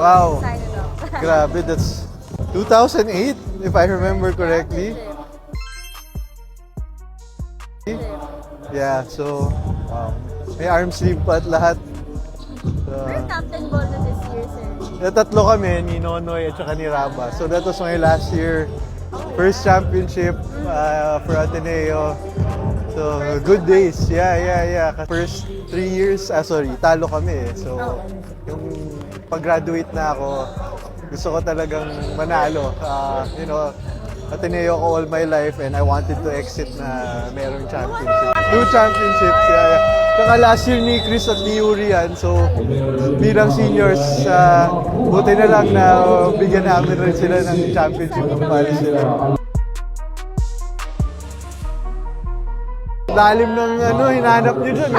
Wow. Excited ako. Grabe, that's 2008, if I remember correctly. Yeah, so, may arm sleeve pa at lahat. So, We're captain ball na this year, sir. tatlo kami, ni Nonoy at saka ni Raba. So that was my last year. First championship for Ateneo. So, good days. Yeah. First 3 years, talo kami eh. So, yung pag-graduate na ako, gusto ko talagang manalo. Ateneo ko all my life and I wanted to exit na merong championship. 2 championships, yeah. Saka last year ni Chris at ni Yuri yan. So, bilang seniors, buti na lang na bigyan namin rin sila ng championship ng pala sila. Lalim ng hinahanap nyo dun.